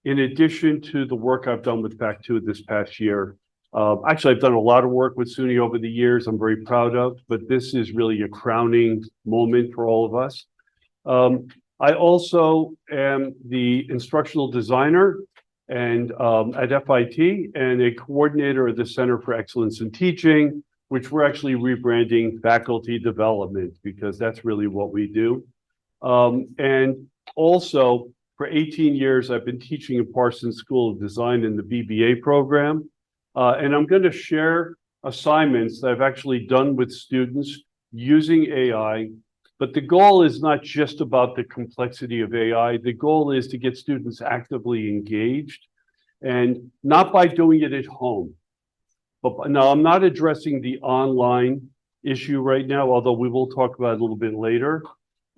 in addition to the work I've done with Fact2 this past year, actually, I've done a lot of work with SUNY over the years I'm very proud of, but this is really a crowning moment for all of us. I also am the instructional designer and at FIT and a coordinator of the Center for Excellence in Teaching, which we're actually rebranding Faculty Development because that's really what we do. And also, for 18 years, I've been teaching at Parsons School of Design in the BBA program. And I'm going to share assignments that I've actually done with students using AI. But the goal is not just about the complexity of AI. The goal is to get students actively engaged and not by doing it at home. But now I'm not addressing the online issue right now, although we will talk about it a little bit later.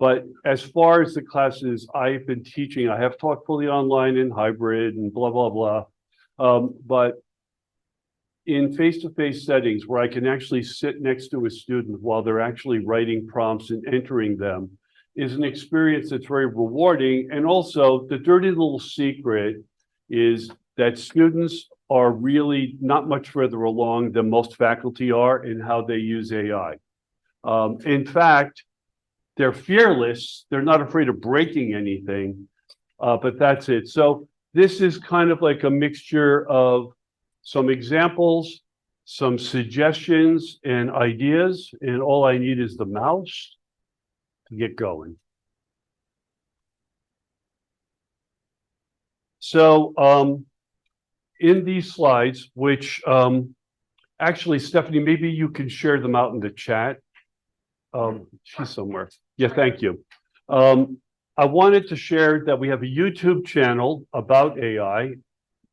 But as far as the classes I've been teaching, I have taught fully online and hybrid and blah, blah, blah. But in face-to-face settings where I can actually sit next to a student while they're actually writing prompts and entering them is an experience that's very rewarding. And also the dirty little secret is that students are really not much further along than most faculty are in how they use AI. In fact, they're fearless. They're not afraid of breaking anything, but that's it. So this is kind of like a mixture of some examples, some suggestions and ideas, and all I need is the mouse to get going. So in these slides, which actually, Stephanie, maybe you can share them out in the chat. She's somewhere. Yeah, thank you. I wanted to share that we have a YouTube channel about AI,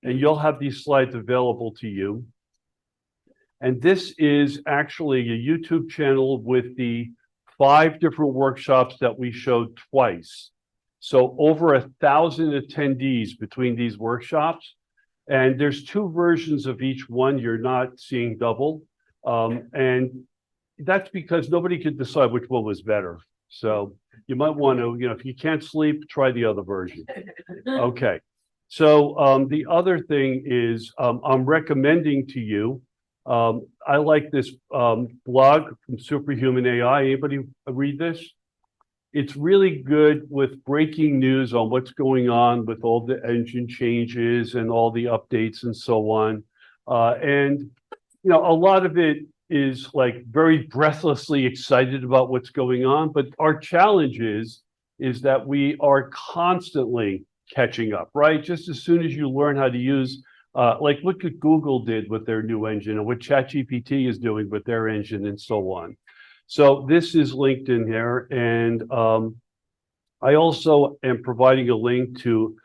and you'll have these slides available to you. And this is actually a YouTube channel with the 5 different workshops that we showed twice. So over 1,000 attendees between these workshops. And there's 2 versions of each one. You're not seeing double. And that's because nobody could decide which one was better. So you might want to, if you can't sleep, try the other version. Okay. So the other thing is I'm recommending to you, I like this blog from Superhuman AI. Anybody read this? It's really good with breaking news on what's going on with all the engine changes and all the updates and so on. And, a lot of it is like very breathlessly excited about what's going on. But our challenge is that we are constantly catching up, right? Just as soon as you learn how to use, like look what Google did with their new engine and what ChatGPT is doing with their engine and so on. So this is linked in here. And I also am providing a link to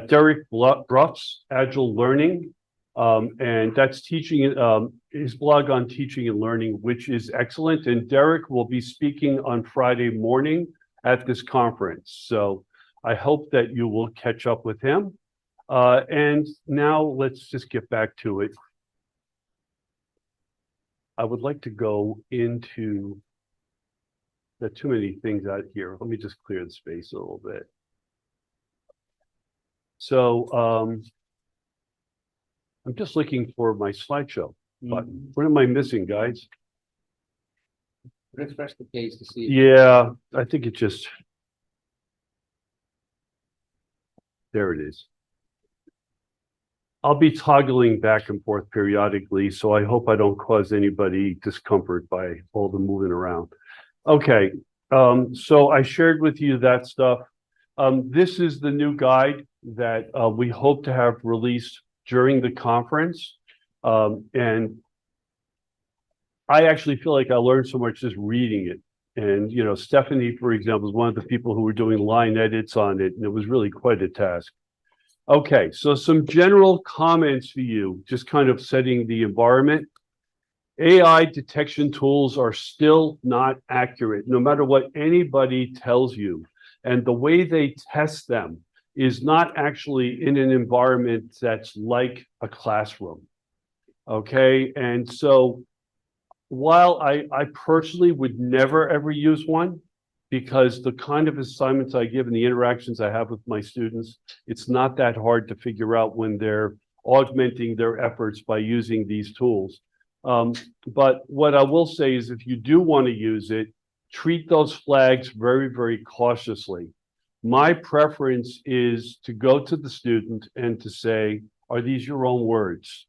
Derek Bruff's Agile Learning. And that's teaching his blog on teaching and learning, which is excellent. And Derek will be speaking on Friday morning at this conference. So I hope that you will catch up with him. And now let's just get back to it. I would like to go into there are too many things out here. Let me just clear the space a little bit. So I'm just looking for my slideshow button. What am I missing, guys? Refresh the page to see. Yeah, I think it just, there it is. I'll be toggling back and forth periodically, so I hope I don't cause anybody discomfort by all the moving around. Okay, so I shared with you that stuff. This is the new guide that we hope to have released during the conference. And I actually feel like I learned so much just reading it. And, Stephanie, for example, is one of the people who were doing line edits on it, and it was really quite a task. Okay, so some general comments for you, just kind of setting the environment. AI detection tools are still not accurate, no matter what anybody tells you. And the way they test them is not actually in an environment that's like a classroom. Okay, and so while I personally would never ever use one, because the kind of assignments I give and the interactions I have with my students, it's not that hard to figure out when they're augmenting their efforts by using these tools. But what I will say is if you do want to use it, treat those flags very, very cautiously. My preference is to go to the student and to say, are these your own words?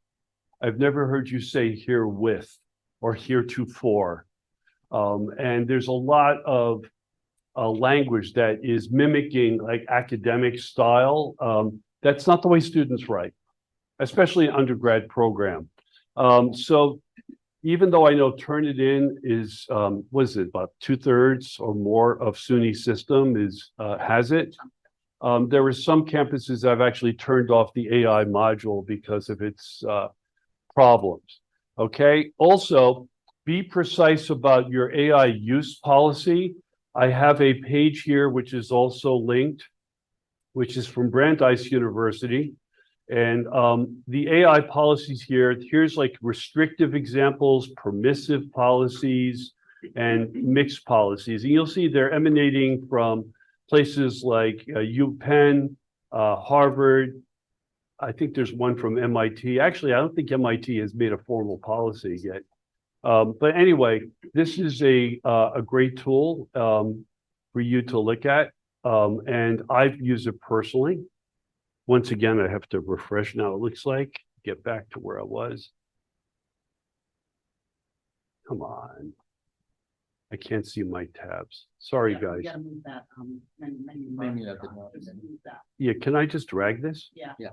I've never heard you say herewith or heretofore. And there's a lot of language that is mimicking like academic style. That's not the way students write, especially an undergrad program. So even though I know Turnitin is, what is it, about 2/3 or more of SUNY system has it. There are some campuses that have actually turned off the AI module because of its problems. Okay, also be precise about your AI use policy. I have a page here which is also linked, which is from Brandeis University. And the AI policies here, here's like restrictive examples, permissive policies, and mixed policies. And you'll see they're emanating from places like UPenn, Harvard. I think there's one from MIT. Actually, I don't think MIT has made a formal policy yet. But anyway, this is a great tool for you to look at. And I've used it personally. Once again, I have to refresh now, it looks like, get back to where I was. Come on. I can't see my tabs. Sorry, guys. You gotta move that, menu. Menu at the bar. top. Just move that. Yeah, can I just drag this? Yeah. Yeah.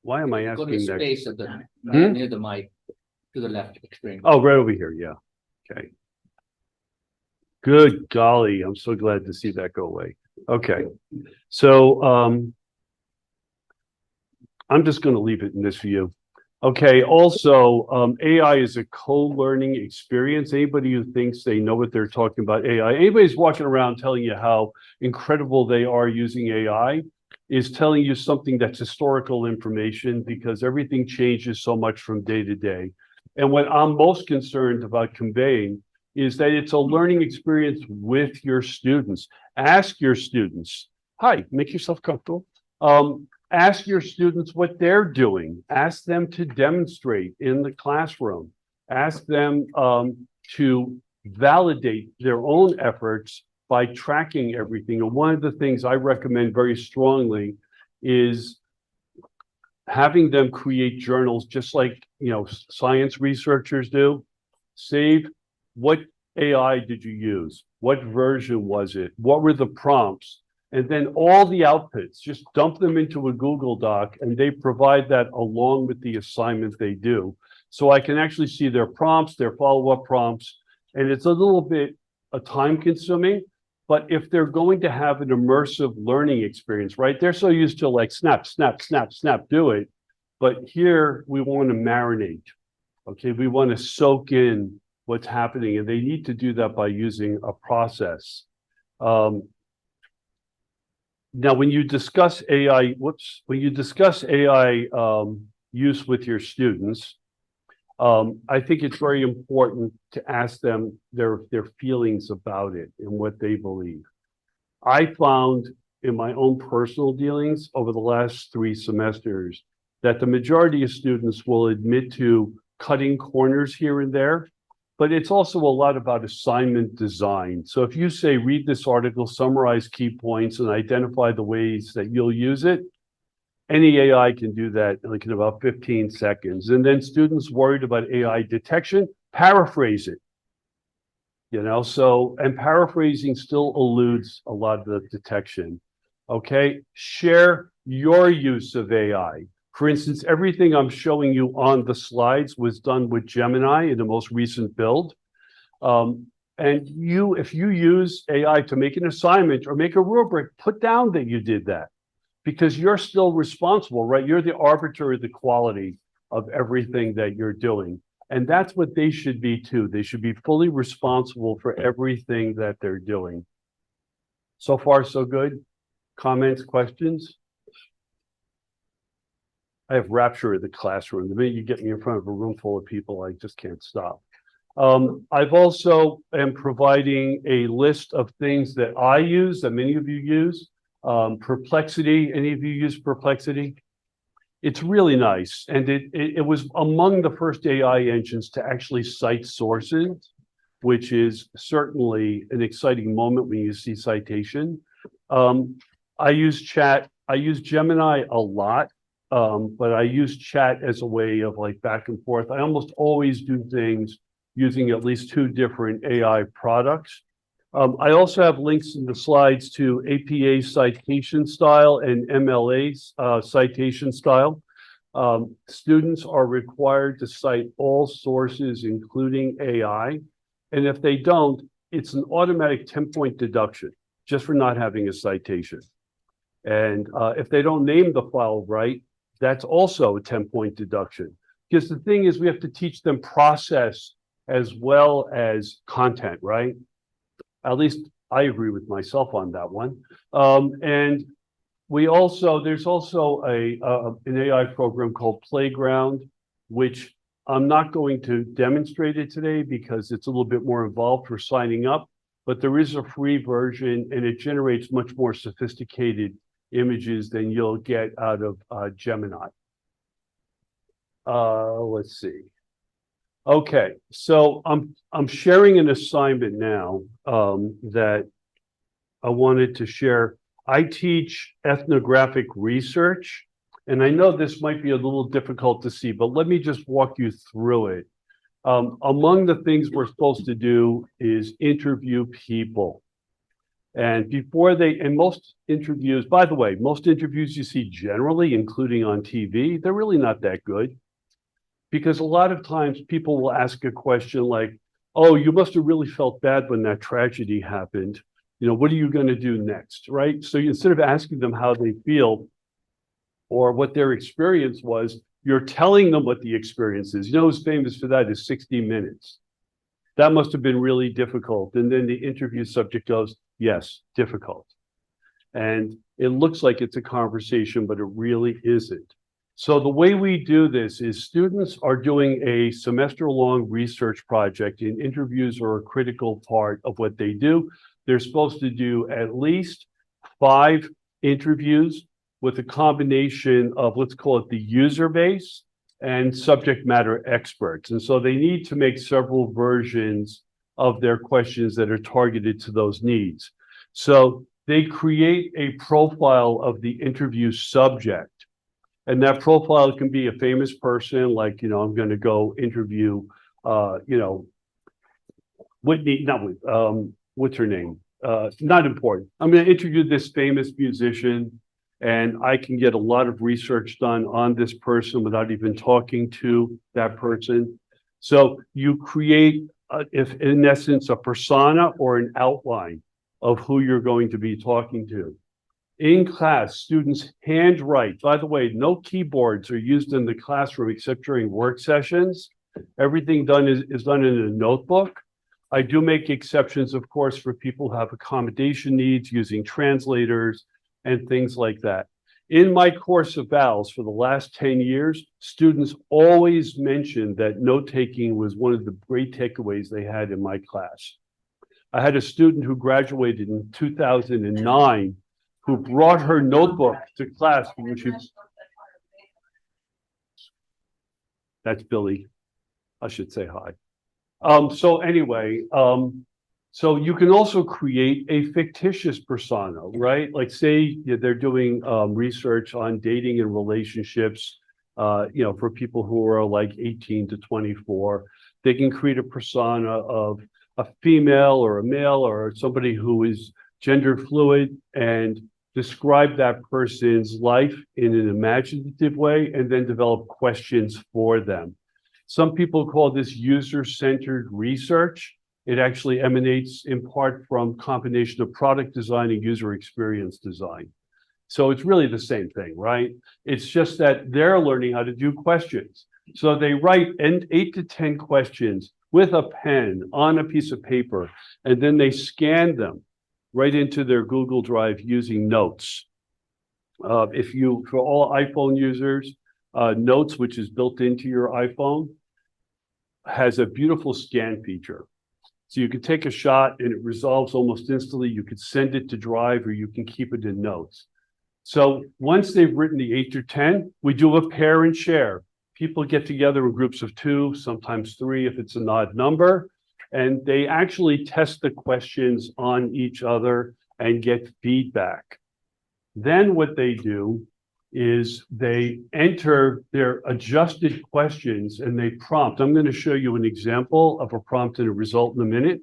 Why am I Go to asking that? space at the, Hmm? near the mic, to the left, extreme. Oh, right over here, yeah. Okay. Good golly, I'm so glad to see that go away. Okay, so I'm just going to leave it in this view. Okay, also, AI is a co-learning experience. Anybody who thinks they know what they're talking about AI, anybody's walking around telling you how incredible they are using AI is telling you something that's historical information because everything changes so much from day to day. And what I'm most concerned about conveying is that it's a learning experience with your students. Ask your students, hi, make yourself comfortable. Ask your students what they're doing. Ask them to demonstrate in the classroom. Ask them to validate their own efforts by tracking everything. And one of the things I recommend very strongly is having them create journals just like, science researchers do. Save what AI did you use? What version was it? What were the prompts? And then all the outputs, just dump them into a Google Doc and they provide that along with the assignment they do. So I can actually see their prompts, their follow-up prompts, and it's a little bit time consuming, but if they're going to have an immersive learning experience, right? They're so used to like snap, snap, snap, snap, do it. But here we want to marinate, okay? We want to soak in what's happening and they need to do that by using a process. Now, when you discuss AI, use with your students, I think it's very important to ask them their feelings about it and what they believe. I found in my own personal dealings over the last 3 semesters that the majority of students will admit to cutting corners here and there, but it's also a lot about assignment design. So if you say, read this article, summarize key points, and identify the ways that you'll use it, any AI can do that like in about 15 seconds. And then students worried about AI detection, paraphrase it. And paraphrasing still eludes a lot of the detection. Okay, share your use of AI. For instance, everything I'm showing you on the slides was done with Gemini in the most recent build. And if you use AI to make an assignment or make a rubric, put down that you did that because you're still responsible, right? You're the arbiter of the quality of everything that you're doing. And that's what they should be too. They should be fully responsible for everything that they're doing. So far, so good. Comments, questions? I have rapture of the classroom. The minute you get me in front of a room full of people, I just can't stop. I've also am providing a list of things that I use, that many of you use. Perplexity, any of you use Perplexity? It's really nice, and it was among the first AI engines to actually cite sources, which is certainly an exciting moment when you see citation. I use Gemini a lot, but I use chat as a way of like back and forth. I almost always do things using at least two different AI products. I also have links in the slides to APA citation style and MLA citation style. Students are required to cite all sources, including AI. And if they don't, it's an automatic 10-point deduction just for not having a citation. And if they don't name the file right, that's also a 10-point deduction. Because the thing is, we have to teach them process as well as content, right? At least I agree with myself on that one. And there's also an AI program called Playground, which I'm not going to demonstrate it today because it's a little bit more involved for signing up, but there is a free version and it generates much more sophisticated images than you'll get out of Gemini. Let's see. Okay, so I'm sharing an assignment now that I wanted to share. I teach ethnographic research, and I know this might be a little difficult to see, but let me just walk you through it. Among the things we're supposed to do is interview people. And most interviews, by the way, most interviews you see generally, including on TV, they're really not that good. Because a lot of times people will ask a question like, oh, you must have really felt bad when that tragedy happened. You know, what are you going to do next, right? So instead of asking them how they feel or what their experience was, you're telling them what the experience is. You know who's famous for that is 60 Minutes. That must have been really difficult. And then the interview subject goes, yes, difficult. And it looks like it's a conversation, but it really isn't. So the way we do this is students are doing a semester-long research project, and interviews are a critical part of what they do. They're supposed to do at least 5 interviews with a combination of, let's call it the user base and subject matter experts. And so they need to make several versions of their questions that are targeted to those needs. So they create a profile of the interview subject. And that profile can be a famous person, like, I'm going to go interview, Whitney, what's her name? Not important. I'm going to interview this famous musician, and I can get a lot of research done on this person without even talking to that person. So you create, in essence, a persona or an outline of who you're going to be talking to. In class, students handwrite. By the way, no keyboards are used in the classroom except during work sessions. Everything is done in a notebook. I do make exceptions, of course, for people who have accommodation needs using translators and things like that. In my course of vowels for the last 10 years, students always mentioned that note-taking was one of the great takeaways they had in my class. I had a student who graduated in 2009 who brought her notebook to class. That's Billy. I should say hi. So anyway, so you can also create a fictitious persona, right? Like say they're doing research on dating and relationships, for people who are like 18 to 24. They can create a persona of a female or a male or somebody who is gender fluid and describe that person's life in an imaginative way and then develop questions for them. Some people call this user-centered research. It actually emanates in part from combination of product design and user experience design. So it's really the same thing, right? It's just that they're learning how to do questions. So they write 8 to 10 questions with a pen on a piece of paper, and then they scan them right into their Google Drive using Notes. For all iPhone users, Notes, which is built into your iPhone, has a beautiful scan feature. So you could take a shot and it resolves almost instantly. You could send it to Drive or you can keep it in notes. So once they've written the 8 or 10, we do a pair and share. People get together in groups of 2, sometimes 3 if it's an odd number, and they actually test the questions on each other and get feedback. Then what they do is they enter their adjusted questions and they prompt. I'm going to show you an example of a prompt and a result in a minute.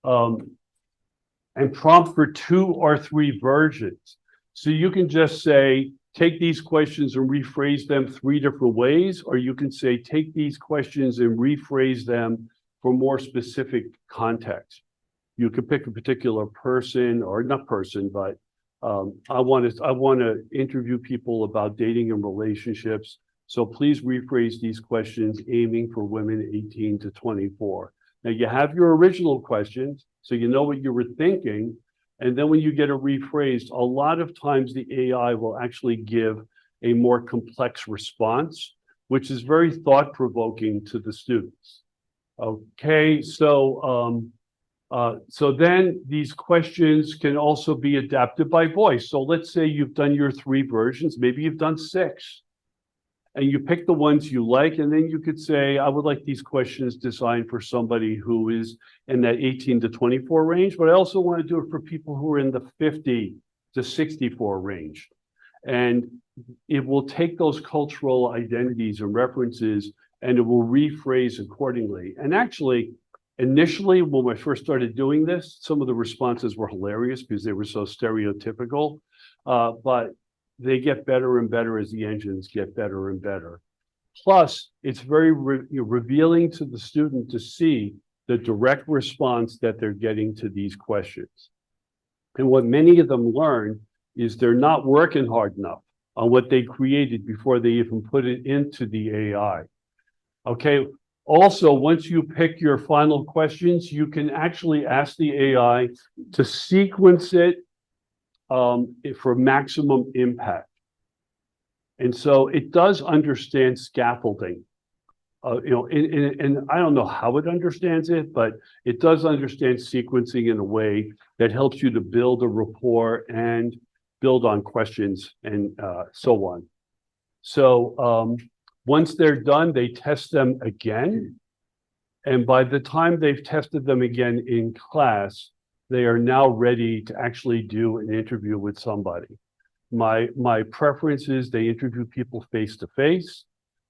And prompt for 2 or 3 versions. So you can just say, take these questions and rephrase them 3 different ways, or you can say, take these questions and rephrase them for more specific context. You could pick a particular person, or not person, but I want to interview people about dating and relationships. So please rephrase these questions aiming for women 18 to 24. Now you have your original questions, so you know what you were thinking. And then when you get it rephrased, a lot of times the AI will actually give a more complex response, which is very thought-provoking to the students. Okay, so then these questions can also be adapted by voice. So let's say you've done your 3 versions, maybe you've done 6, and you pick the ones you like, and then you could say, I would like these questions designed for somebody who is in that 18 to 24 range, but I also want to do it for people who are in the 50 to 64 range. And it will take those cultural identities and references, and it will rephrase accordingly. And actually, initially, when I first started doing this, some of the responses were hilarious because they were so stereotypical, but they get better and better as the engines get better and better. Plus, it's very revealing to the student to see the direct response that they're getting to these questions. And what many of them learn is they're not working hard enough on what they created before they even put it into the AI. Okay. Also, once you pick your final questions, you can actually ask the AI to sequence it for maximum impact. And so it does understand scaffolding. And I don't know how it understands it, but it does understand sequencing in a way that helps you to build a rapport and build on questions and so on. So once they're done, they test them again. And by the time they've tested them again in class, they are now ready to actually do an interview with somebody. My preference is they interview people face to face,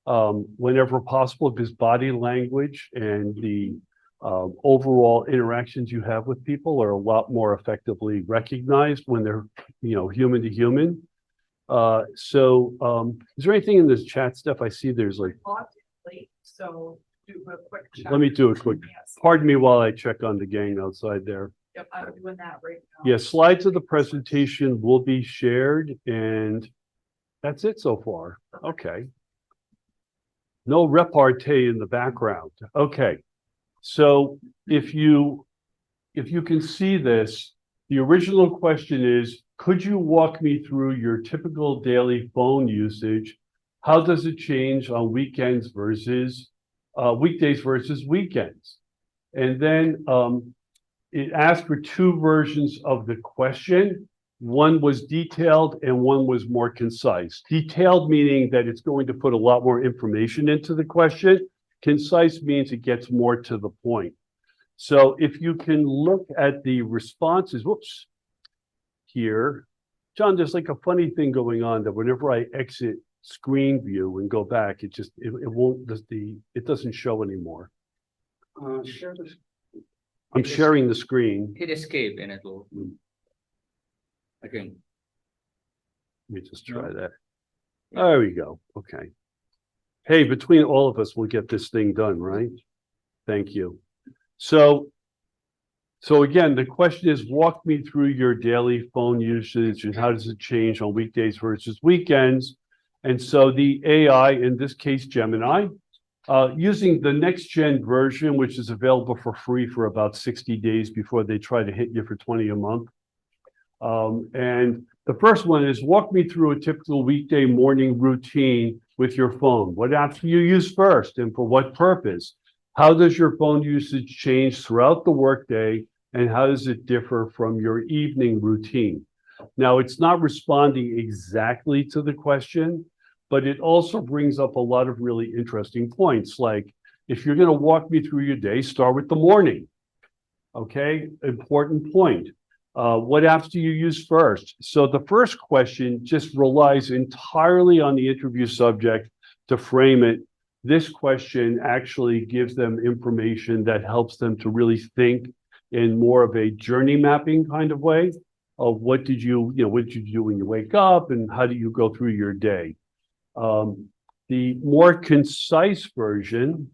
whenever possible, because body language and the overall interactions you have with people are a lot more effectively recognized when they're, human to human. Is there anything in this chat stuff? I see there's like. So do a quick check. Let me do a quick. Yes. Pardon me while I check on the gang outside there. Yep, I'm doing that right now. Yeah, slides of the presentation will be shared, and that's it so far. Okay. No repartee in the background. Okay. So if you can see this, the original question is, could you walk me through your typical daily phone usage? How does it change on weekends versus weekdays versus weekends? And then it asked for 2 versions of the question. One was detailed and one was more concise. Detailed meaning that it's going to put a lot more information into the question. Concise means it gets more to the point. So if you can look at the responses, here, John, there's like a funny thing going on that whenever I exit screen view and go back, it won't, it doesn't show anymore. Share this. I'm sharing the screen. Hit escape and it will. Again. Let me just try that. There we go. Okay. Hey, between all of us, we'll get this thing done, right? Thank you. So again, the question is, walk me through your daily phone usage and how does it change on weekdays versus weekends? And so the AI, in this case, Gemini, using the next gen version, which is available for free for about 60 days before they try to hit you for 20 a month. And the first one is, walk me through a typical weekday morning routine with your phone. What apps do you use first and for what purpose? How does your phone usage change throughout the workday, and how does it differ from your evening routine? Now, it's not responding exactly to the question, but it also brings up a lot of really interesting points. Like, if you're going to walk me through your day, start with the morning. Okay, important point. What apps do you use first? So the first question just relies entirely on the interview subject to frame it. This question actually gives them information that helps them to really think in more of a journey mapping kind of way of what did you do when you wake up and how do you go through your day. The more concise version,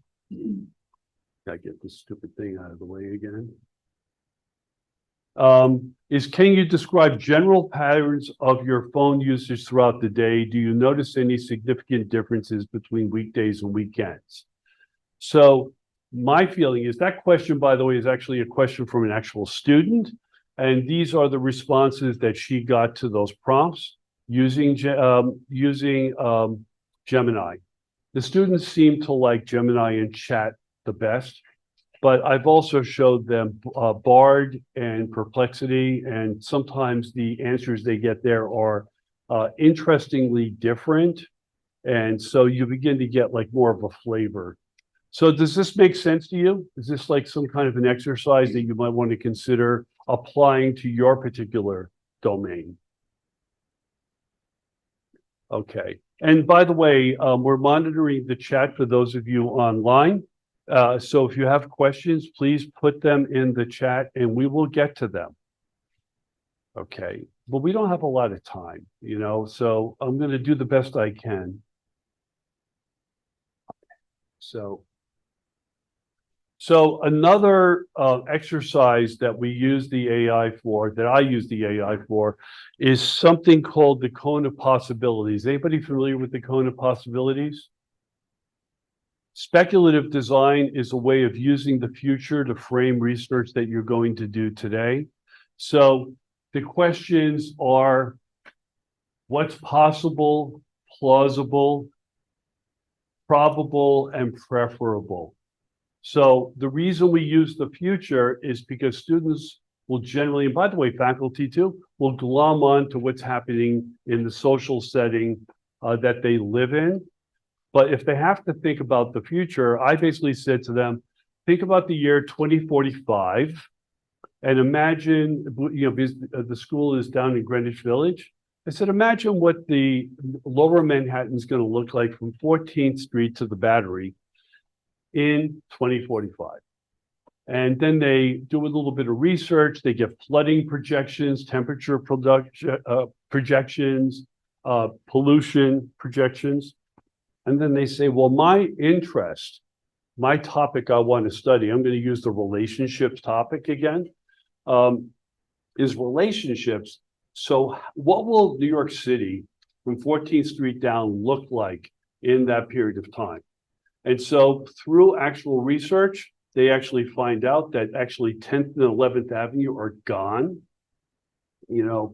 gotta get this stupid thing out of the way again. Is can you describe general patterns of your phone usage throughout the day? Do you notice any significant differences between weekdays and weekends? So my feeling is that question, by the way, is actually a question from an actual student. And these are the responses that she got to those prompts using Gemini. The students seem to like Gemini and Chat the best. But I've also showed them Bard and Perplexity, and sometimes the answers they get there are interestingly different. And so you begin to get like more of a flavor. So does this make sense to you? Is this like some kind of an exercise that you might want to consider applying to your particular domain? Okay. And by the way, we're monitoring the chat for those of you online. So if you have questions, please put them in the chat and we will get to them. Okay, but we don't have a lot of time, so I'm going to do the best I can. So another exercise that we use the AI for, that I use the AI for, is something called the Cone of Possibilities. Anybody familiar with the Cone of Possibilities? Speculative design is a way of using the future to frame research that you're going to do today. So the questions are, what's possible, plausible, probable, and preferable? So the reason we use the future is because students will generally, and by the way, faculty too, will glom on to what's happening in the social setting that they live in. But if they have to think about the future, I basically said to them, think about the year 2045 and imagine, the school is down in Greenwich Village. I said, imagine what the lower Manhattan is going to look like from 14th Street to the Battery in 2045. And then they do a little bit of research. They get flooding projections, temperature projections, pollution projections. And then they say, well, my interest, my topic I want to study, I'm going to use the relationships topic again, is relationships. So what will New York City from 14th Street down look like in that period of time? And so through actual research, they actually find out that actually 10th and 11th Avenue are gone.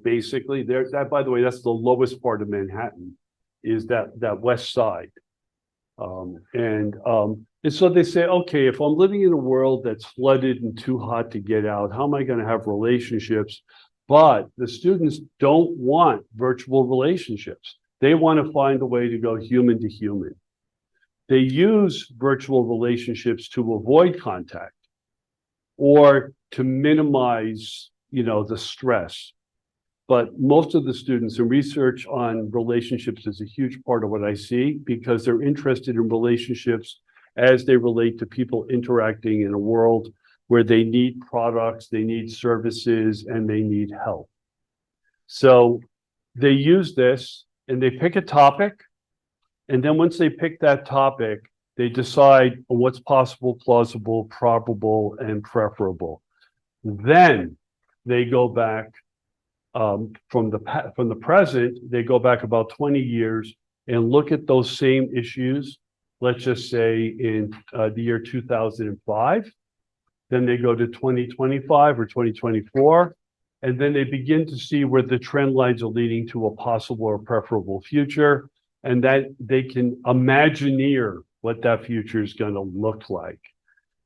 Basically, that, by the way, that's the lowest part of Manhattan, is that west side. And so they say, okay, if I'm living in a world that's flooded and too hot to get out, how am I going to have relationships? But the students don't want virtual relationships. They want to find a way to go human to human. They use virtual relationships to avoid contact or to minimize, the stress. But most of the students in research on relationships is a huge part of what I see, because they're interested in relationships as they relate to people interacting in a world where they need products, they need services, and they need help. So they use this and they pick a topic. And then once they pick that topic, they decide on what's possible, plausible, probable, and preferable. Then they go back from the present, they go back about 20 years and look at those same issues, let's just say in the year 2005. Then they go to 2025 or 2024, and then they begin to see where the trend lines are leading to a possible or preferable future, and that they can imagineer what that future is going to look like.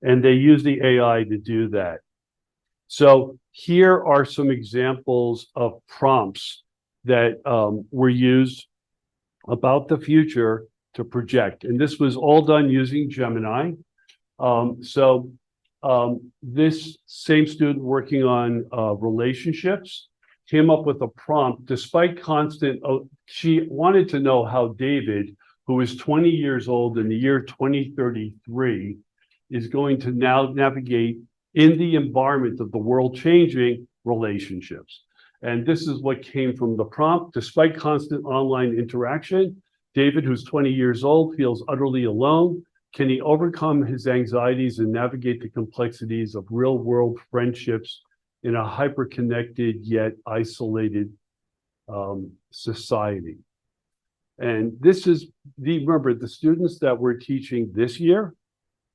And they use the AI to do that. So here are some examples of prompts that were used about the future to project. And this was all done using Gemini. This same student working on relationships came up with a prompt despite she wanted to know how David, who is 20 years old in the year 2033, is going to now navigate in the environment of the world changing relationships. And this is what came from the prompt. Despite constant online interaction, David, who's 20 years old, feels utterly alone. Can he overcome his anxieties and navigate the complexities of real world friendships in a hyper-connected yet isolated society? And this is remember, the students that we're teaching this year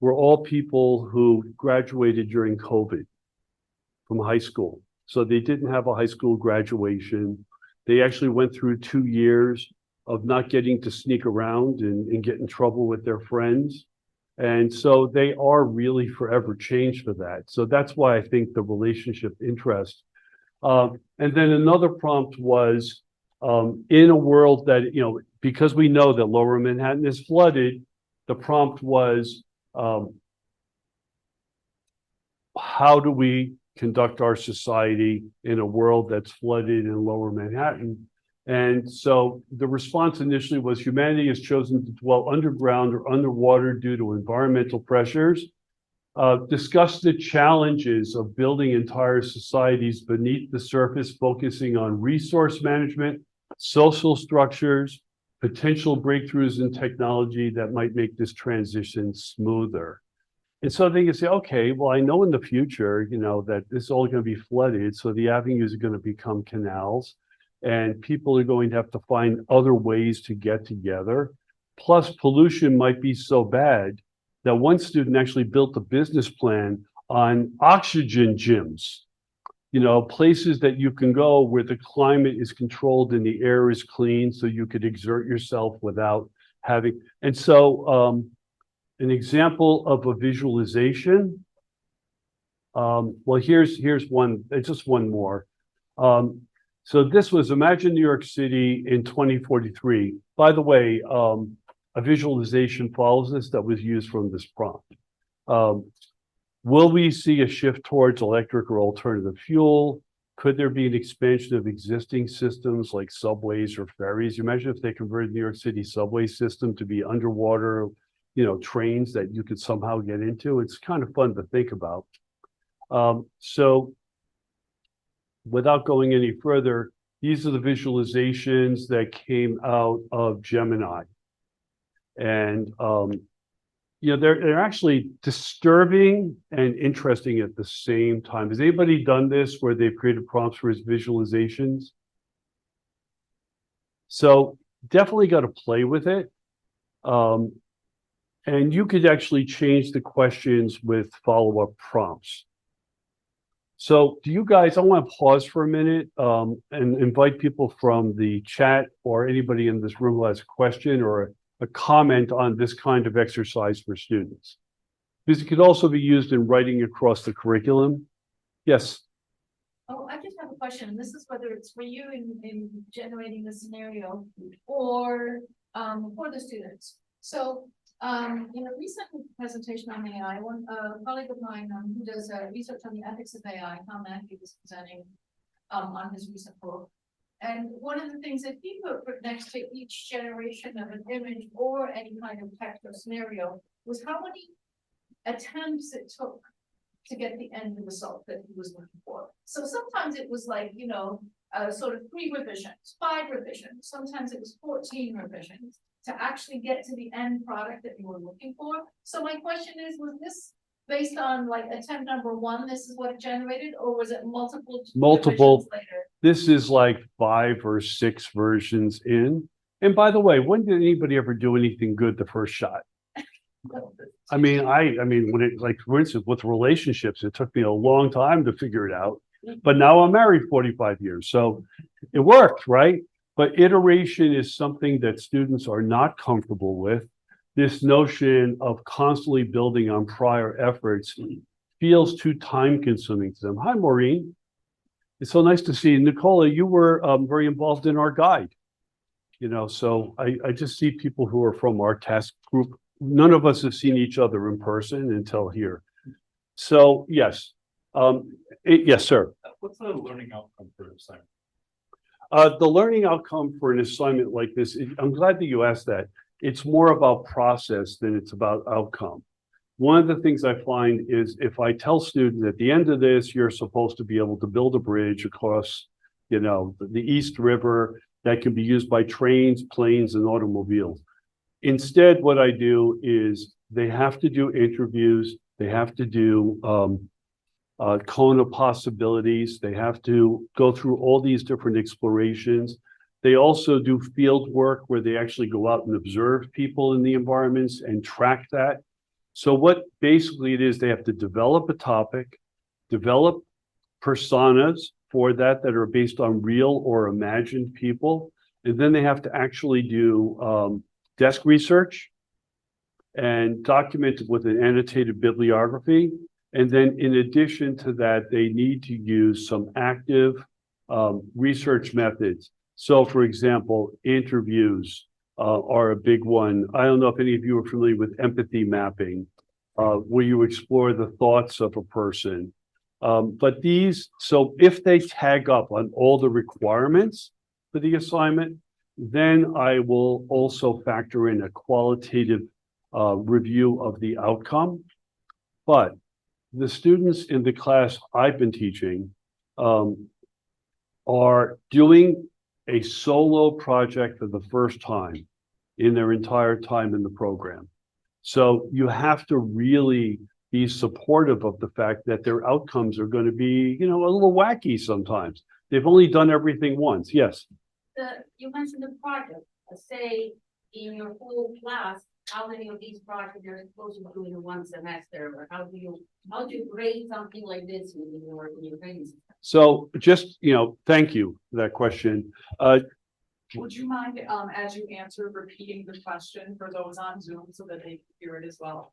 were all people who graduated during COVID from high school. So they didn't have a high school graduation. They actually went through 2 years of not getting to sneak around and get in trouble with their friends. And so they are really forever changed for that. So that's why I think the relationship interest. And then another prompt was in a world that, because we know that Lower Manhattan is flooded, the prompt was, how do we conduct our society in a world that's flooded in Lower Manhattan? And so the response initially was humanity has chosen to dwell underground or underwater due to environmental pressures. Discuss the challenges of building entire societies beneath the surface, focusing on resource management, social structures, potential breakthroughs in technology that might make this transition smoother. And so they can say, okay, well, I know in the future, that this is all going to be flooded. So the avenues are going to become canals, and people are going to have to find other ways to get together. Plus, pollution might be so bad that one student actually built a business plan on oxygen gyms, places that you can go where the climate is controlled and the air is clean, so you could exert yourself without having. And so an example of a visualization. Well, here's one, just one more. So this was, imagine New York City in 2043. By the way, a visualization follows this that was used from this prompt. Will we see a shift towards electric or alternative fuel? Could there be an expansion of existing systems like subways or ferries? You imagine if they converted New York City subway system to be underwater, trains that you could somehow get into. It's kind of fun to think about. So without going any further, these are the visualizations that came out of Gemini. And they're actually disturbing and interesting at the same time. Has anybody done this where they've created prompts for his visualizations? So definitely got to play with it. And you could actually change the questions with follow-up prompts. So do you guys, I want to pause for a minute and invite people from the chat or anybody in this room who has a question or a comment on this kind of exercise for students. Because it could also be used in writing across the curriculum. Yes. Oh, I just have a question. This is whether it's for you in generating the scenario or for the students. So in a recent presentation on AI, one colleague of mine who does research on the ethics of AI, Tom Mackey, was presenting on his recent book. And one of the things that he put next to each generation of an image or any kind of text or scenario was how many attempts it took to get the end result that he was looking for. So sometimes it was like, sort of 3 revisions, 5 revisions. Sometimes it was 14 revisions to actually get to the end product that you were looking for. So my question is, was this based on like attempt number 1, this is what it generated, or was it multiple revisions later? This is like 5 or 6 versions in. And by the way, when did anybody ever do anything good the first shot? I mean, when it, like, for instance, with relationships, it took me a long time to figure it out, but now I'm married 45 years. So it worked, right? But iteration is something that students are not comfortable with. this notion of constantly building on prior efforts feels too time consuming to them. Hi, Maureen. It's so nice to see you. Nicola, you were very involved in our guide. You know, so I just see people who are from our task group. None of us have seen each other in person until here. So yes, yes, sir. What's the learning outcome for assignment? The learning outcome for an assignment like this, I'm glad that you asked that. It's more about process than it's about outcome. One of the things I find is if I tell students at the end of this, you're supposed to be able to build a bridge across, you know, the East River that can be used by trains, planes, and automobiles. Instead, what I do is they have to do interviews. They have to do cone of possibilities. They have to go through all these different explorations. They also do field work where they actually go out and observe people in the environments and track that. So what basically it is, they have to develop a topic, develop personas for that are based on real or imagined people. And then they have to actually do desk research and document it with an annotated bibliography. And then in addition to that, they need to use some active research methods. So for example, interviews are a big one. I don't know if any of you are familiar with empathy mapping, where you explore the thoughts of a person. But these, so if they tag up on all the requirements for the assignment, then I will also factor in a qualitative review of the outcome. But the students in the class I've been teaching are doing a solo project for the first time in their entire time in the program. So you have to really be supportive of the fact that their outcomes are going to be, you know, a little wacky sometimes. They've only done everything once. Yes. You mentioned the project, say in your whole class, how many of these projects you're supposed to do in one semester, or how do you grade something like this in your grading system? So just, you know, thank you for that question. Would you mind, as you answer, repeating the question for those on Zoom so that they can hear it as well?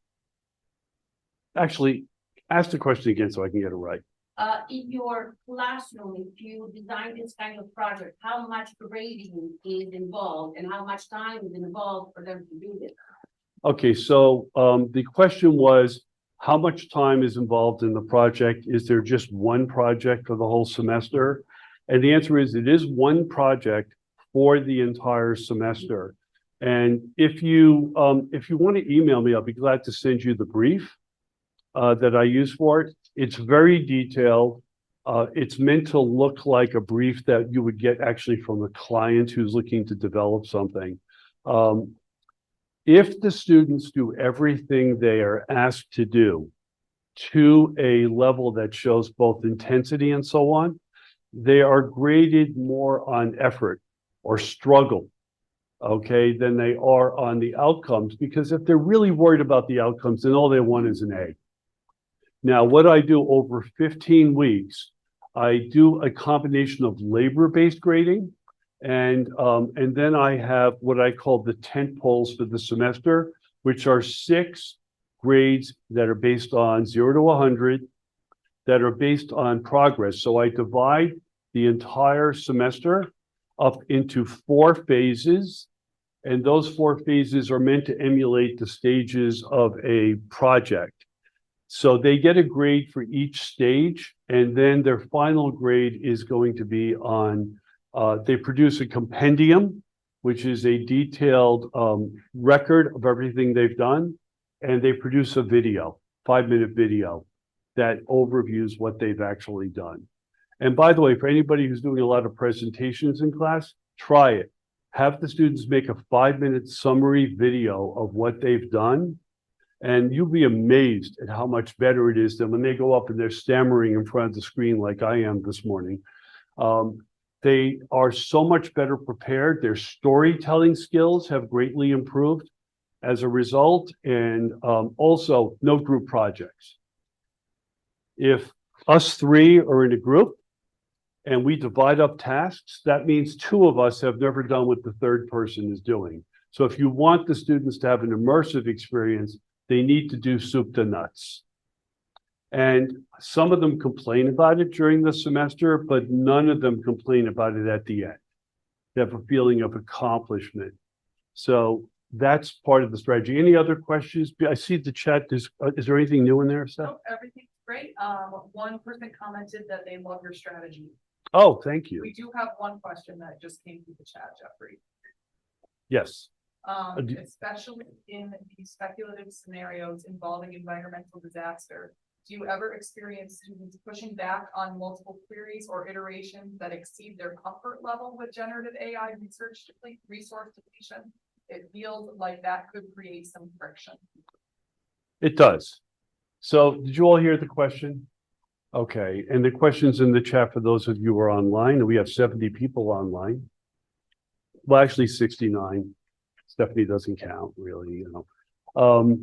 Actually, ask the question again so I can get it right. In your classroom, if you design this kind of project, how much grading is involved and how much time is involved for them to do this? Okay, so the question was, how much time is involved in the project? Is there just one project for the whole semester? And the answer is, it is one project for the entire semester. And if you want to email me, I'll be glad to send you the brief that I use for it. It's very detailed. It's meant to look like a brief that you would get actually from a client who's looking to develop something. If the students do everything they are asked to do to a level that shows both intensity and so on, they are graded more on effort or struggle, okay, than they are on the outcomes. Because if they're really worried about the outcomes, then all they want is an A. Now, what I do over 15 weeks, I do a combination of labor-based grading, and then I have what I call the tent poles for the semester, which are 6 grades that are based on 0 to 100, that are based on progress. So I divide the entire semester up into 4 phases, and those 4 phases are meant to emulate the stages of a project. So they get a grade for each stage, and then their final grade is going to be on, they produce a compendium, which is a detailed record of everything they've done, and they produce a video, 5-minute video, that overviews what they've actually done. And by the way, for anybody who's doing a lot of presentations in class, try it. Have the students make a 5-minute summary video of what they've done, and you'll be amazed at how much better it is than when they go up and they're stammering in front of the screen like I am this morning. They are so much better prepared. Their storytelling skills have greatly improved as a result, and also no group projects. If us 3 are in a group and we divide up tasks, that means 2 of us have never done what the 3rd person is doing. So if you want the students to have an immersive experience, they need to do soup to nuts. And some of them complain about it during the semester, but none of them complain about it at the end. They have a feeling of accomplishment. So that's part of the strategy. Any other questions? I see the chat. Is there anything new in there, Seth? So everything's great. One person commented that they love your strategy. Oh, thank you. We do have one question that just came through the chat, Jeffrey. Yes. Especially in the speculative scenarios involving environmental disaster. Do you ever experience students pushing back on multiple queries or iterations that exceed their comfort level with generative AI resource depletion? It feels like that could create some friction. It does. So did you all hear the question? Okay, and the question's in the chat for those of you who are online, and we have 70 people online. Well, actually 69. Stephanie doesn't count really, you know.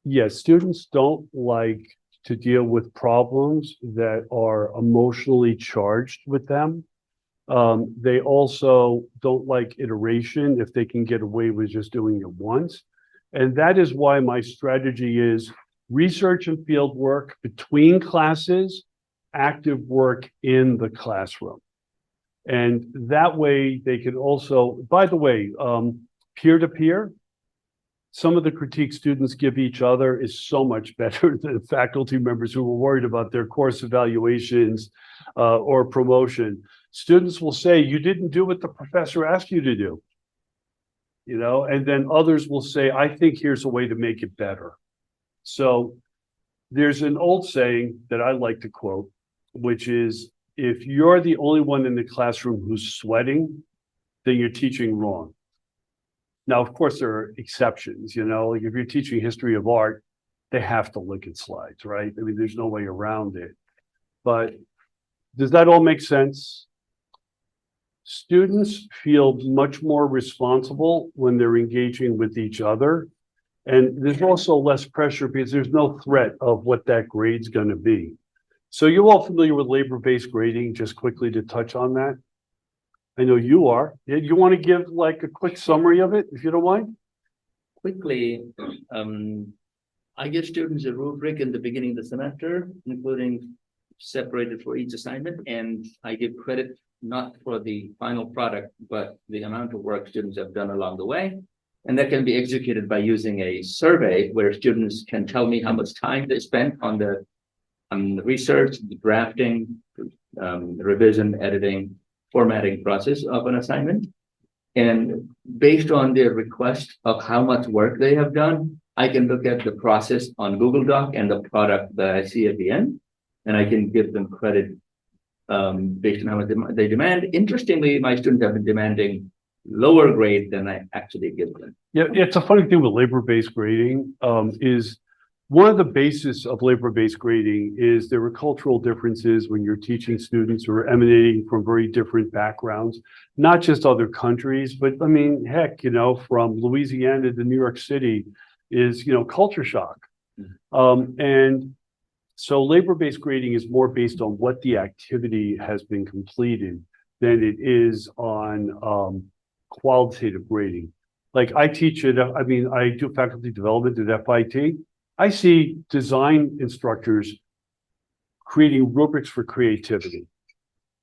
Yes, students don't like to deal with problems that are emotionally charged with them. They also don't like iteration if they can get away with just doing it once. And that is why my strategy is research and field work between classes, active work in the classroom. And that way they can also, by the way, peer-to-peer, some of the critique students give each other is so much better than faculty members who are worried about their course evaluations or promotion. Students will say, you didn't do what the professor asked you to do. You know, and then others will say, I think here's a way to make it better. So there's an old saying that I like to quote, which is, if you're the only one in the classroom who's sweating, then you're teaching wrong. Now, of course, there are exceptions, you know, like if you're teaching history of art, they have to look at slides, right? I mean, there's no way around it. But does that all make sense? Students feel much more responsible when they're engaging with each other. And there's also less pressure because there's no threat of what that grade's going to be. So you're all familiar with labor-based grading, just quickly to touch on that. I know you are. You want to give like a quick summary of it, if you don't mind? Quickly, I give students a rubric in the beginning of the semester, including separated for each assignment, and I give credit not for the final product, but the amount of work students have done along the way. And that can be executed by using a survey where students can tell me how much time they spent on the research, the drafting, the revision, editing, formatting process of an assignment. And based on their request of how much work they have done, I can look at the process on Google Doc and the product that I see at the end, and I can give them credit based on how much they demand. Interestingly, my students have been demanding lower grade than I actually give them. Yeah, it's a funny thing with labor-based grading is one of the basis of labor-based grading is there are cultural differences when you're teaching students who are emanating from very different backgrounds, not just other countries, but I mean, heck, you know, from Louisiana to New York City is, you know, culture shock. And so labor-based grading is more based on what the activity has been completed than it is on qualitative grading. Like I teach it, I mean, I do faculty development at FIT. I see design instructors creating rubrics for creativity.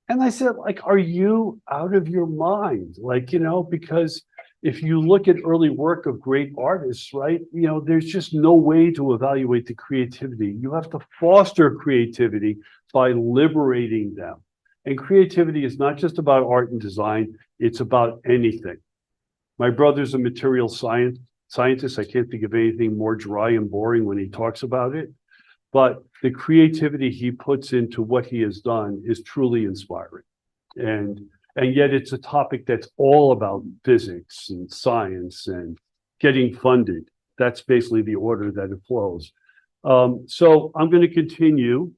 And I said, like, are you out of your mind? Like, you know, because if you look at early work of great artists, right, you know, there's just no way to evaluate the creativity. You have to foster creativity by liberating them. And creativity is not just about art and design, it's about anything. My brother's a material scientist. I can't think of anything more dry and boring when he talks about it. But the creativity he puts into what he has done is truly inspiring. And yet it's a topic that's all about physics and science and getting funded. That's basically the order that it flows. So I'm going to continue.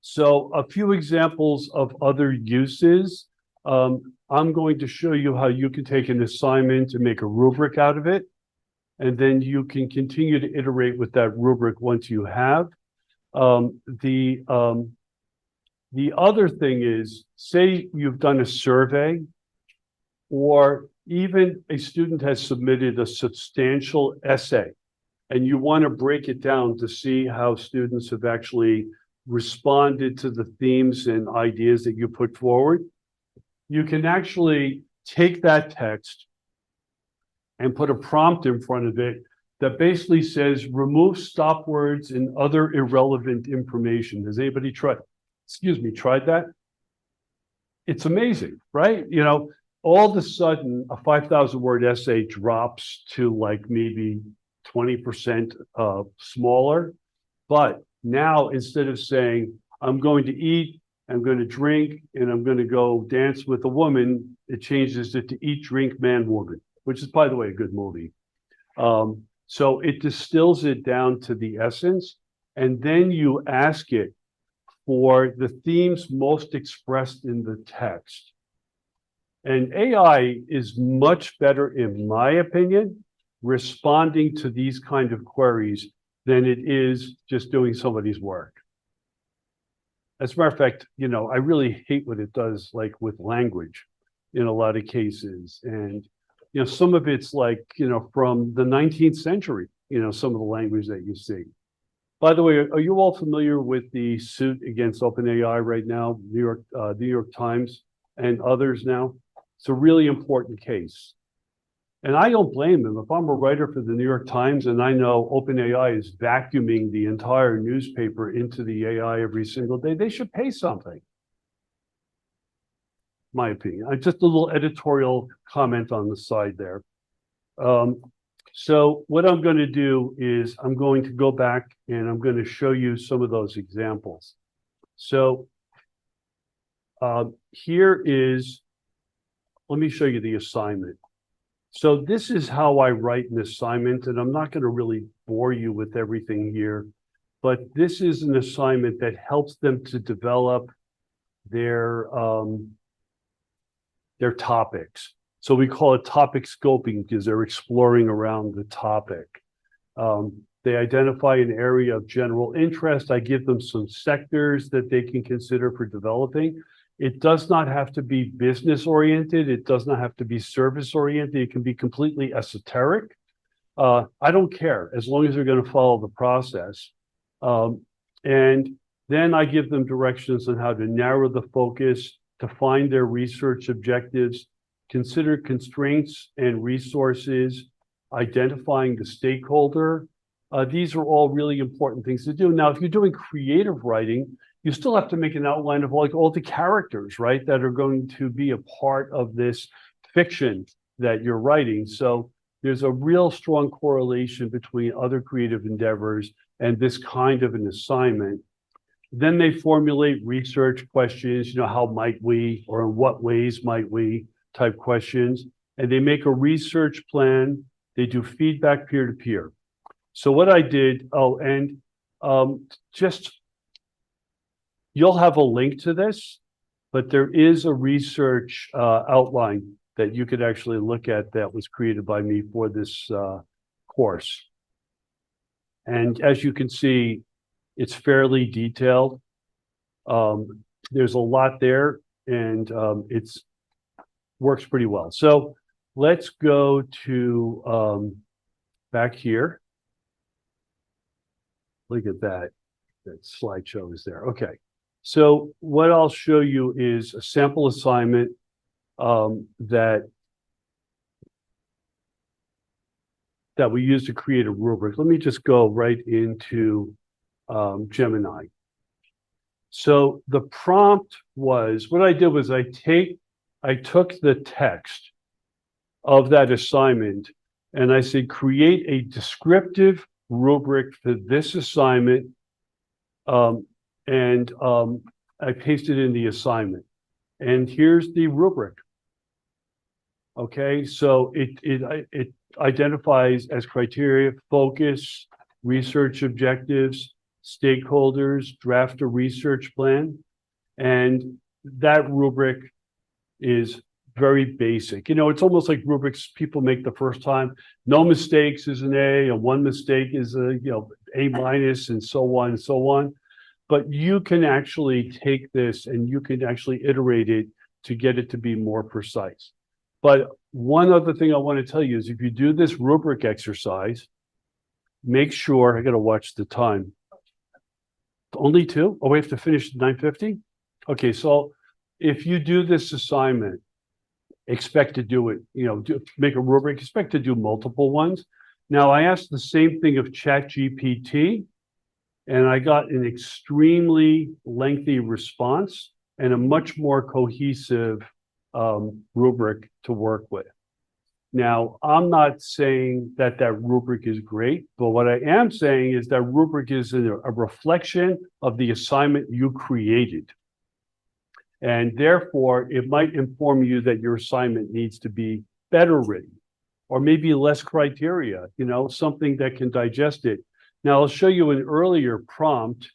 So a few examples of other uses. I'm going to show you how you can take an assignment and make a rubric out of it. And then you can continue to iterate with that rubric once you have. The other thing is, say you've done a survey or even a student has submitted a substantial essay, and you want to break it down to see how students have actually responded to the themes and ideas that you put forward, you can actually take that text and put a prompt in front of it that basically says, remove stop words and other irrelevant information. Has anybody tried that? It's amazing, right? You know, all of a sudden, a 5,000 word essay drops to like maybe 20% smaller. But now, instead of saying, I'm going to eat, I'm going to drink, and I'm going to go dance with a woman, it changes it to eat, drink, man, woman, which is, by the way, a good movie. So it distills it down to the essence, and then you ask it for the themes most expressed in the text. And AI is much better, in my opinion, responding to these kind of queries than it is just doing somebody's work. As a matter of fact, you know, I really hate what it does, like with language in a lot of cases. And, you know, some of it's like, you know, from the 19th century, you know, some of the language that you see. By the way, are you all familiar with the suit against OpenAI right now, New York Times and others now? It's a really important case. And I don't blame them. If I'm a writer for the New York Times and I know OpenAI is vacuuming the entire newspaper into the AI every single day, they should pay something. My opinion. Just a little editorial comment on the side there. So what I'm going to do is I'm going to go back and I'm going to show you some of those examples. So here is, let me show you the assignment. So this is how I write an assignment, and I'm not going to really bore you with everything here, but this is an assignment that helps them to develop their topics. So we call it topic scoping because they're exploring around the topic. They identify an area of general interest. I give them some sectors that they can consider for developing. It does not have to be business oriented. It does not have to be service oriented. It can be completely esoteric. I don't care as long as they're going to follow the process. And then I give them directions on how to narrow the focus, to find their research objectives, consider constraints and resources, identifying the stakeholder. These are all really important things to do. Now, if you're doing creative writing, you still have to make an outline of like all the characters, right, that are going to be a part of this fiction that you're writing. So there's a real strong correlation between other creative endeavors and this kind of an assignment. Then they formulate research questions, you know, how might we, or in what ways might we type questions, and they make a research plan. They do feedback peer-to-peer. So what I did, you'll have a link to this, but there is a research outline that you could actually look at that was created by me for this course. And as you can see, it's fairly detailed. There's a lot there, and it's works pretty well. So let's go to back here. Look at that. That slideshow is there. Okay. So what I'll show you is a sample assignment that we use to create a rubric. Let me just go right into Gemini. So the prompt was, what I did was I took the text of that assignment and I said, create a descriptive rubric for this assignment. I pasted in the assignment. And here's the rubric. Okay, so it identifies as criteria: focus, research objectives, stakeholders, draft a research plan. And that rubric is very basic. You know, it's almost like rubrics people make the first time. No mistakes is an A, and one mistake is a, you know, A minus, and so on and so on. But you can actually take this and you can actually iterate it to get it to be more precise. But one other thing I want to tell you is if you do this rubric exercise, make sure, I gotta watch the time. Only two? Oh, we have to finish at 9:50? Okay, so if you do this assignment, expect to do it, make a rubric, expect to do multiple ones. Now, I asked the same thing of ChatGPT, and I got an extremely lengthy response and a much more cohesive rubric to work with. Now, I'm not saying that rubric is great, but what I am saying is that rubric is a reflection of the assignment you created. And therefore, it might inform you that your assignment needs to be better written, or maybe less criteria, something that can digest it. Now, I'll show you an earlier prompt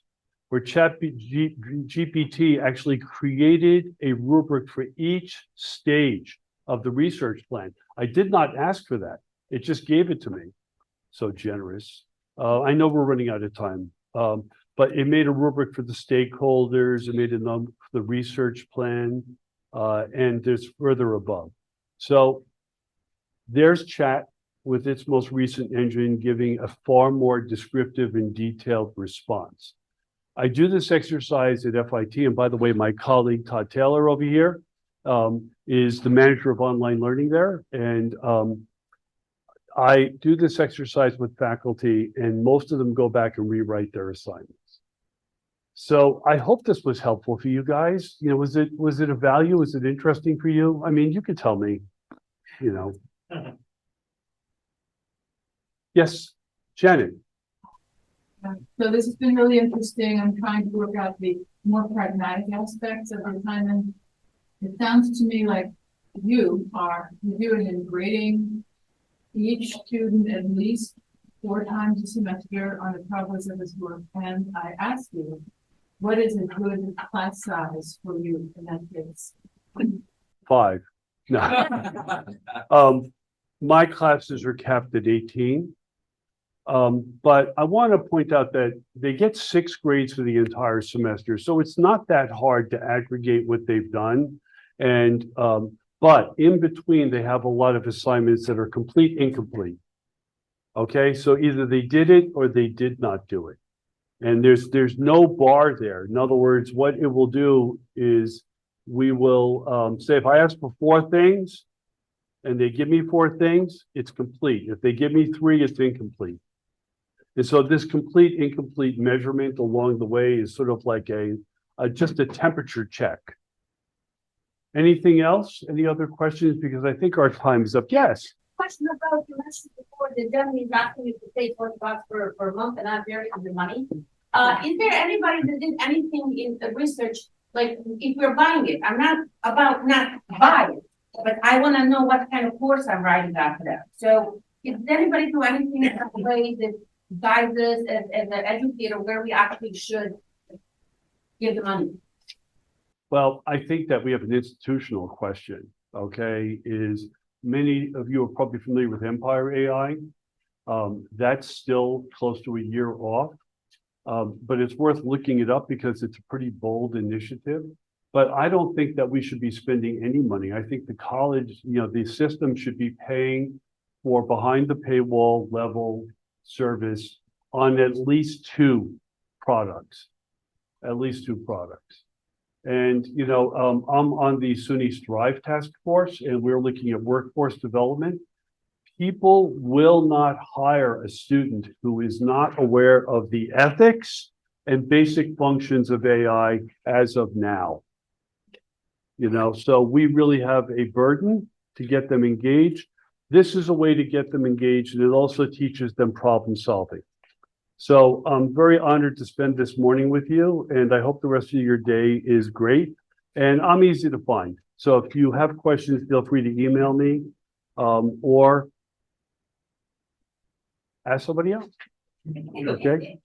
where ChatGPT actually created a rubric for each stage of the research plan. I did not ask for that. It just gave it to me. So generous. I know we're running out of time, but it made a rubric for the stakeholders. It made a number for the research plan, and there's further above. So there's Chat with its most recent engine giving a far more descriptive and detailed response. I do this exercise at FIT, and by the way, my colleague Todd Taylor over here is the manager of online learning there, and I do this exercise with faculty, and most of them go back and rewrite their assignments. So I hope this was helpful for you guys. Was it a value? Was it interesting for you? I mean, you could tell me, Yes, Janet. So this has been really interesting. I'm trying to work out the more pragmatic aspects of the assignment. It sounds to me like you are reviewing and grading each student at least 4 times a semester on the progress of his work. And I ask you, what is a good class size for you in that case? 5. No. My classes are capped at 18. But I want to point out that they get 6 grades for the entire semester. So it's not that hard to aggregate what they've done. And, but in between, they have a lot of assignments that are complete, incomplete. Okay, so either they did it or they did not do it. And there's no bar there. In other words, what it will do is we will say, if I ask for 4 things and they give me 4 things, it's complete. If they give me 3, it's incomplete. And so this complete, incomplete measurement along the way is sort of like just a temperature check. Anything else? Any other questions? Because I think our time is up. Yes. Question about you mentioned before, the gentleman is asking you to pay $20 for a month and not very the money. Is there anybody that did anything in the research, like if we're buying it? I'm not about not buying, but I want to know what kind of course I'm writing after that. So did anybody do anything in a way that guides us as an educator where we actually should give the money? Well, I think that we have an institutional question, okay, is many of you are probably familiar with Empire AI. That's still close to a year off, but it's worth looking it up because it's a pretty bold initiative. But I don't think that we should be spending any money. I think the college, the system should be paying for behind the paywall level service on at least 2 products, And, I'm on the SUNY Strive Task Force, and we're looking at workforce development. People will not hire a student who is not aware of the ethics and basic functions of AI as of now. So we really have a burden to get them engaged. This is a way to get them engaged, and it also teaches them problem solving. So I'm very honored to spend this morning with you, and I hope the rest of your day is great. And I'm easy to find. So if you have questions, feel free to email me or ask somebody else. Okay?